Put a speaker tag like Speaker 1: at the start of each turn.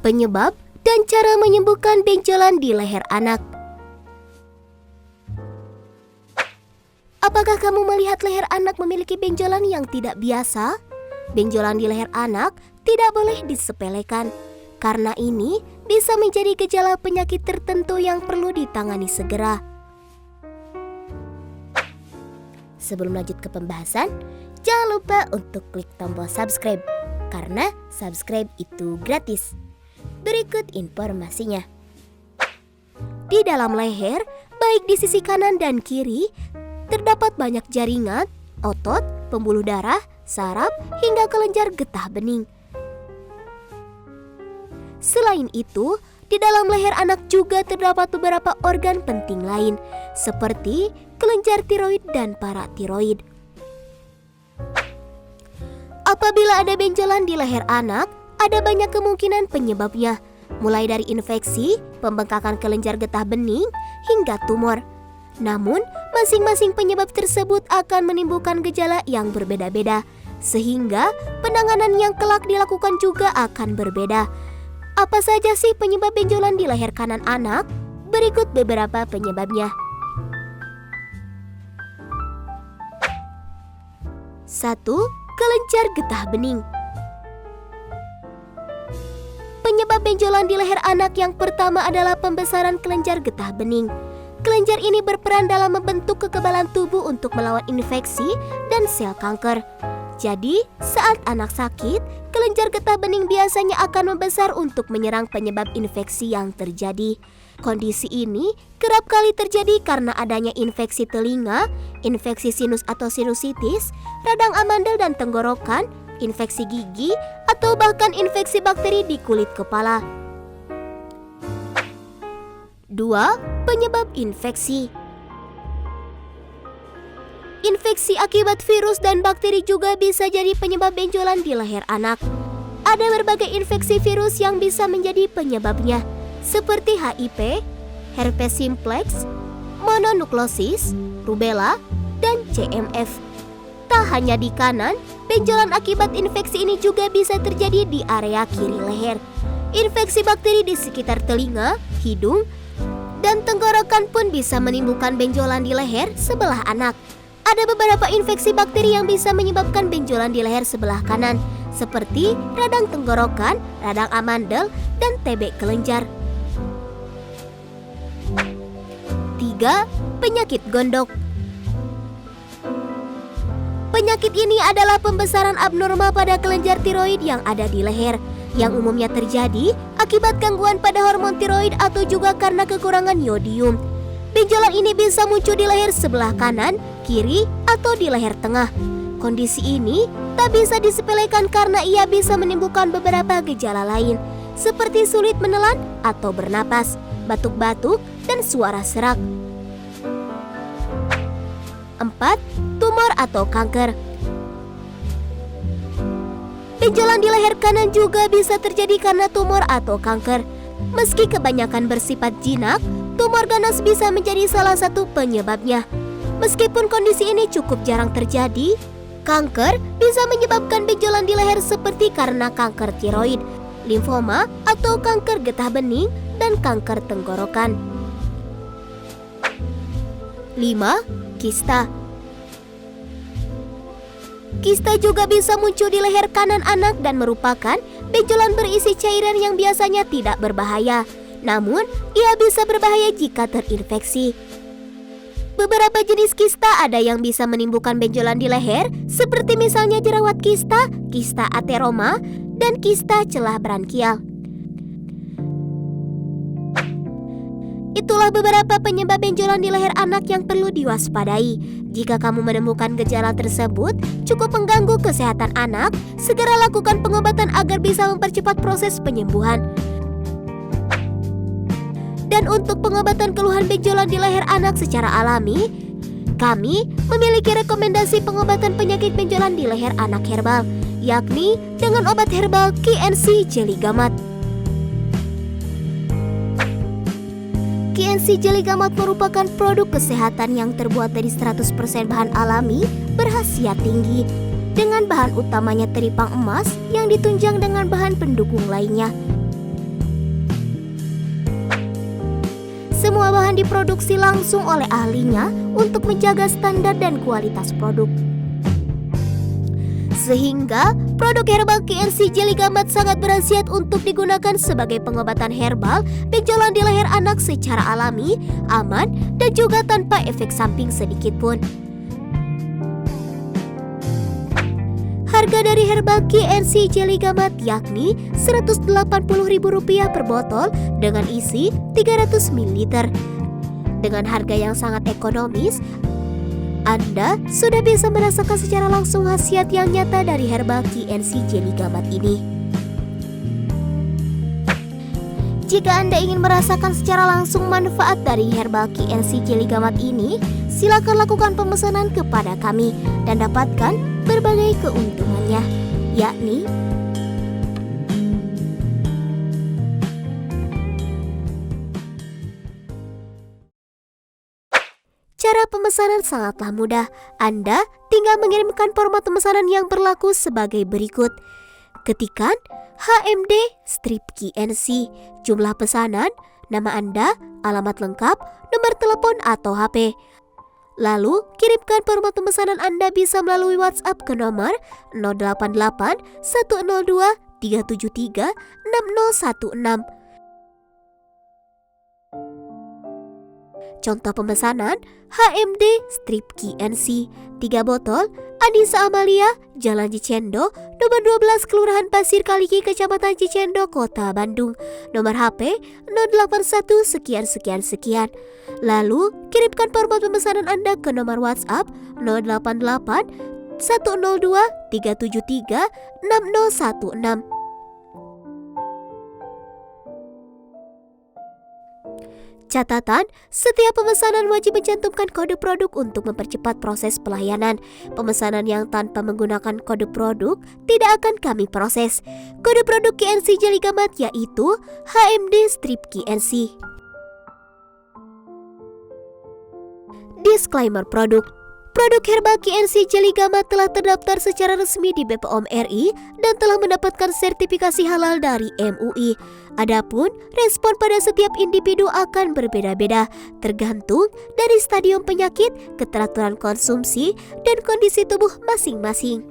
Speaker 1: penyebab, dan cara menyembuhkan benjolan di leher anak. Apakah kamu melihat leher anak memiliki benjolan yang tidak biasa? Benjolan di leher anak tidak boleh disepelekan, karena ini bisa menjadi gejala penyakit tertentu yang perlu ditangani segera. Sebelum lanjut ke pembahasan, jangan lupa untuk klik tombol subscribe, karena subscribe itu gratis. Berikut informasinya. Di dalam leher, baik di sisi kanan dan kiri, terdapat banyak jaringan, otot, pembuluh darah, saraf, hingga kelenjar getah bening. Selain itu, di dalam leher anak juga terdapat beberapa organ penting lain, seperti kelenjar tiroid dan paratiroid. Apabila ada benjolan di leher anak, ada banyak kemungkinan penyebabnya, mulai dari infeksi, pembengkakan kelenjar getah bening, hingga tumor. Namun, masing-masing penyebab tersebut akan menimbulkan gejala yang berbeda-beda, sehingga penanganan yang kelak dilakukan juga akan berbeda. Apa saja sih penyebab benjolan di leher kanan anak? Berikut beberapa penyebabnya. 1. Kelenjar getah bening. Penyebab benjolan di leher anak yang pertama adalah pembesaran kelenjar getah bening. Kelenjar ini berperan dalam membentuk kekebalan tubuh untuk melawan infeksi dan sel kanker. Jadi, saat anak sakit, kelenjar getah bening biasanya akan membesar untuk menyerang penyebab infeksi yang terjadi. Kondisi ini kerap kali terjadi karena adanya infeksi telinga, infeksi sinus atau sinusitis, radang amandel dan tenggorokan, infeksi gigi, atau bahkan infeksi bakteri di kulit kepala. 2. Penyebab infeksi. Infeksi akibat virus dan bakteri juga bisa jadi penyebab benjolan di leher anak. Ada berbagai infeksi virus yang bisa menjadi penyebabnya, seperti HIV, herpes simplex, mononukleosis, rubella, dan CMV. Tak hanya di kanan, benjolan akibat infeksi ini juga bisa terjadi di area kiri leher. Infeksi bakteri di sekitar telinga, hidung, dan tenggorokan pun bisa menimbulkan benjolan di leher sebelah anak. Ada beberapa infeksi bakteri yang bisa menyebabkan benjolan di leher sebelah kanan, seperti radang tenggorokan, radang amandel, dan TB kelenjar. 3. Penyakit gondok. Penyakit ini adalah pembesaran abnormal pada kelenjar tiroid yang ada di leher, yang umumnya terjadi akibat gangguan pada hormon tiroid atau juga karena kekurangan yodium. Benjolan ini bisa muncul di leher sebelah kanan, kiri, atau di leher tengah. Kondisi ini tak bisa disepelekan karena ia bisa menimbulkan beberapa gejala lain, seperti sulit menelan atau bernapas, batuk-batuk, dan suara serak. 4. Tumor atau kanker. Benjolan di leher kanan juga bisa terjadi karena tumor atau kanker. Meski kebanyakan bersifat jinak, tumor ganas bisa menjadi salah satu penyebabnya. Meskipun kondisi ini cukup jarang terjadi, kanker bisa menyebabkan benjolan di leher seperti karena kanker tiroid, limfoma atau kanker getah bening, dan kanker tenggorokan. 5. Kista. Kista juga bisa muncul di leher kanan anak dan merupakan benjolan berisi cairan yang biasanya tidak berbahaya. Namun, ia bisa berbahaya jika terinfeksi. Beberapa jenis kista ada yang bisa menimbulkan benjolan di leher, seperti misalnya jerawat kista, kista ateroma, dan kista celah brankial. Itulah beberapa penyebab benjolan di leher anak yang perlu diwaspadai. Jika kamu menemukan gejala tersebut cukup mengganggu kesehatan anak, segera lakukan pengobatan agar bisa mempercepat proses penyembuhan. Dan untuk pengobatan keluhan benjolan di leher anak secara alami, kami memiliki rekomendasi pengobatan penyakit benjolan di leher anak herbal, yakni dengan obat herbal KNC Jelly Gamat. KNC Jelly Gamat merupakan produk kesehatan yang terbuat dari 100% bahan alami berkhasiat tinggi, dengan bahan utamanya teripang emas yang ditunjang dengan bahan pendukung lainnya. akan diproduksi langsung oleh ahlinya untuk menjaga standar dan kualitas produk. Sehingga produk herbal KNC Jelly Gamat sangat berkhasiat untuk digunakan sebagai pengobatan herbal benjolan di leher anak secara alami, aman, dan juga tanpa efek samping sedikit pun. Harga dari herbal KNC Jelly Gamat yakni Rp180.000 per botol dengan isi 300 ml. Dengan harga yang sangat ekonomis, Anda sudah bisa merasakan secara langsung khasiat yang nyata dari herbal KNC Jelly Gamat ini. Jika Anda ingin merasakan secara langsung manfaat dari herbal KNC Jelly Gamat ini, silakan lakukan pemesanan kepada kami dan dapatkan berbagai keuntungannya, yakni cara pemesanan sangatlah mudah. Anda tinggal mengirimkan format pemesanan yang berlaku sebagai berikut. Ketikkan HMD strip KNC, jumlah pesanan, nama Anda, alamat lengkap, nomor telepon atau HP. Lalu, kirimkan format pemesanan Anda bisa melalui WhatsApp ke nomor 088 102 373 6016. Contoh pemesanan HMD strip KNC 3 botol, Anissa Amalia, Jalan Cicendo, nomor 12 Kelurahan Pasir Kaliki, Kecamatan Cicendo, Kota Bandung. Nomor HP 081 sekian sekian sekian. Lalu kirimkan format pemesanan Anda ke nomor WhatsApp 088 102 373 6016. Catatan, setiap pemesanan wajib mencantumkan kode produk untuk mempercepat proses pelayanan. Pemesanan yang tanpa menggunakan kode produk tidak akan kami proses. Kode produk KNC Jelly Gamat yaitu HMD strip KNC. Disclaimer produk. Produk herbal KNC Jelly Gamat telah terdaftar secara resmi di BPOM RI dan telah mendapatkan sertifikasi halal dari MUI. Adapun respon pada setiap individu akan berbeda-beda, tergantung dari stadium penyakit, keteraturan konsumsi, dan kondisi tubuh masing-masing.